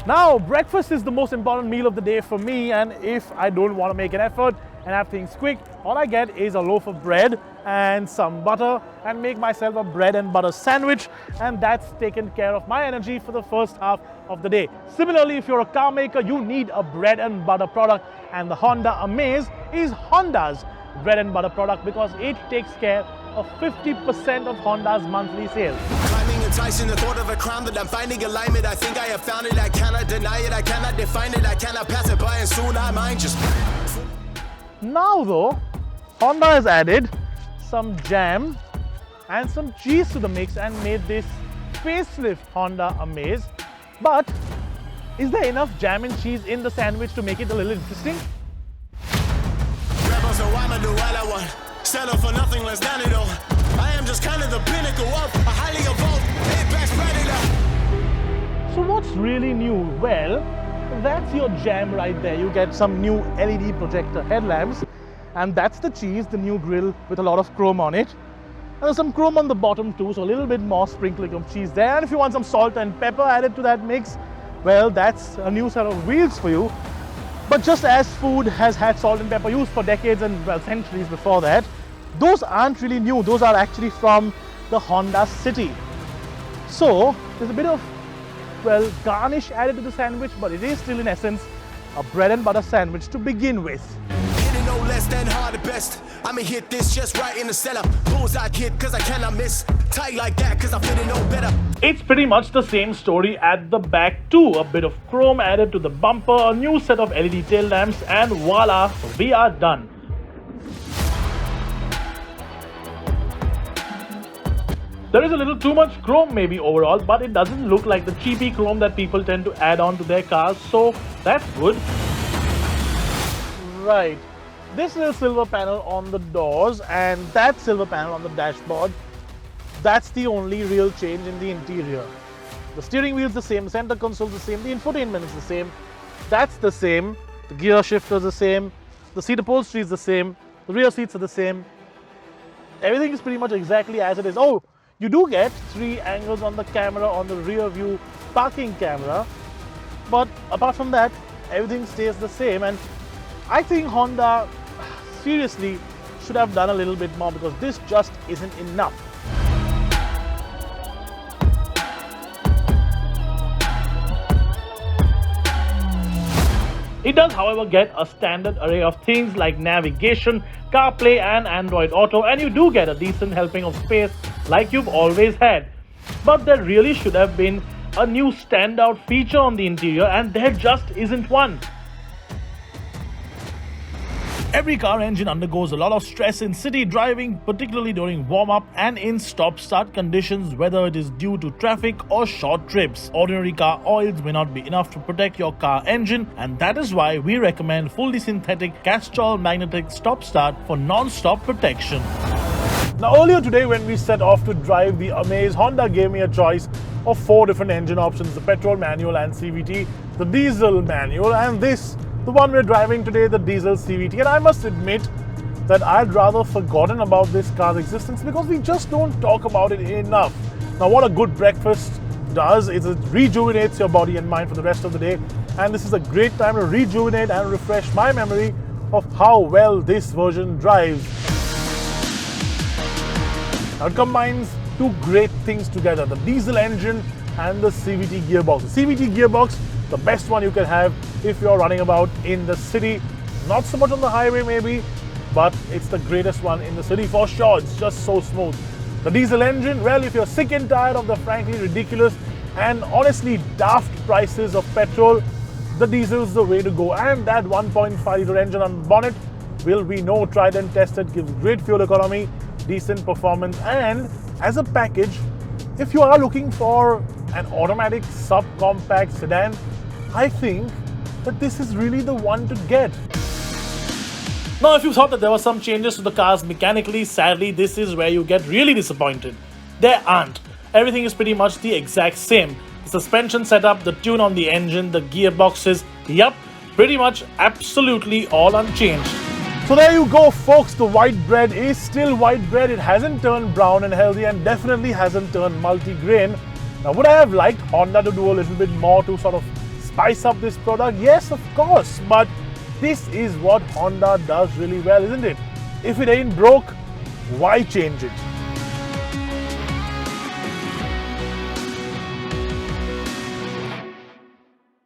Now, breakfast is the most important meal of the day for me, and if I don't want to make an effort and have things quick, all I get is a loaf of bread and some butter and make myself a bread and butter sandwich, and that's taken care of my energy for the first half of the day. Similarly, if you're a car maker, you need a bread and butter product, and the Honda Amaze is Honda's bread and butter product because it takes care of 50% of Honda's monthly sales. Enticing the thought of a crime that I'm finding alignment. I think I have found it. I cannot deny it. I cannot define it. I cannot pass it by, and soon I might just. Now though, Honda has added some jam and some cheese to the mix and made this facelift Honda Amaze. But is there enough jam and cheese in the sandwich to make it a little interesting? Rebel, so I'ma do what I want. Settle for nothing less than it all. I am just kind of the pinnacle of a highly evolved apex predator. So what's really new? Well, that's your jam right there. You get some new LED projector headlamps, and that's the cheese, the new grill with a lot of chrome on it. And there's some chrome on the bottom too, so a little bit more sprinkling of cheese there. And if you want some salt and pepper added to that mix, well, that's a new set of wheels for you. But just as food has had salt and pepper used for decades and, well, centuries before that, those aren't really new. Those are actually from the Honda City. So there's a bit of, well, garnish added to the sandwich, but it is still in essence a bread and butter sandwich to begin with. Hitting no less than hard at best. I'ma hit this just right in the setup. Bullseye kid, cause I cannot miss. Tight like that, cause I fit it no better. It's pretty much the same story at the back too. A bit of chrome added to the bumper, a new set of LED tail lamps, and voila, we are done. There is a little too much chrome maybe overall, but it doesn't look like the cheapy chrome that people tend to add on to their cars, so that's good. Right, this little silver panel on the doors and that silver panel on the dashboard, that's the only real change in the interior. The steering wheel is the same, the center console is the same, the infotainment is the same, that's the same, the gear shifter is the same, the seat upholstery is the same, the rear seats are the same. Everything is pretty much exactly as it is. Oh, you do get 3 angles on the camera on the rear view parking camera, but apart from that, everything stays the same, and I think Honda seriously should have done a little bit more because this just isn't enough. It does, however, get a standard array of things like navigation, CarPlay and Android Auto, and you do get a decent helping of space like you've always had. But there really should have been a new standout feature on the interior, and there just isn't one. Every car engine undergoes a lot of stress in city driving, particularly during warm-up and in stop-start conditions, whether it is due to traffic or short trips. Ordinary car oils may not be enough to protect your car engine, and that is why we recommend fully synthetic Castrol magnetic stop-start for non-stop protection. Now, earlier today when we set off to drive the Amaze, Honda gave me a choice of 4 different engine options: the petrol, manual and CVT, the diesel manual, and this, the one we're driving today, the diesel CVT. And I must admit that I'd rather forgotten about this car's existence because we just don't talk about it enough. Now, what a good breakfast does is it rejuvenates your body and mind for the rest of the day, and this is a great time to rejuvenate and refresh my memory of how well this version drives. Now, it combines 2 great things together: the diesel engine and the CVT gearbox. The CVT gearbox, the best one you can have if you're running about in the city. Not so much on the highway maybe, but it's the greatest one in the city for sure. It's just so smooth. The diesel engine, well, if you're sick and tired of the frankly ridiculous and honestly daft prices of petrol, the diesel is the way to go. And that 1.5 liter engine on bonnet, will we know, tried and tested, gives great fuel economy, decent performance, and as a package, if you are looking for an automatic subcompact sedan, I think that this is really the one to get. Now, if you thought that there were some changes to the cars mechanically, sadly, this is where you get really disappointed. There aren't. Everything is pretty much the exact same. The suspension setup, the tune on the engine, the gearboxes, yup, pretty much absolutely all unchanged. So there you go, folks. The white bread is still white bread. It hasn't turned brown and healthy, and definitely hasn't turned multi-grain. Now, would I have liked Honda to do a little bit more to sort of spice up this product? Yes, of course, but this is what Honda does really well, isn't it? If it ain't broke, why change it?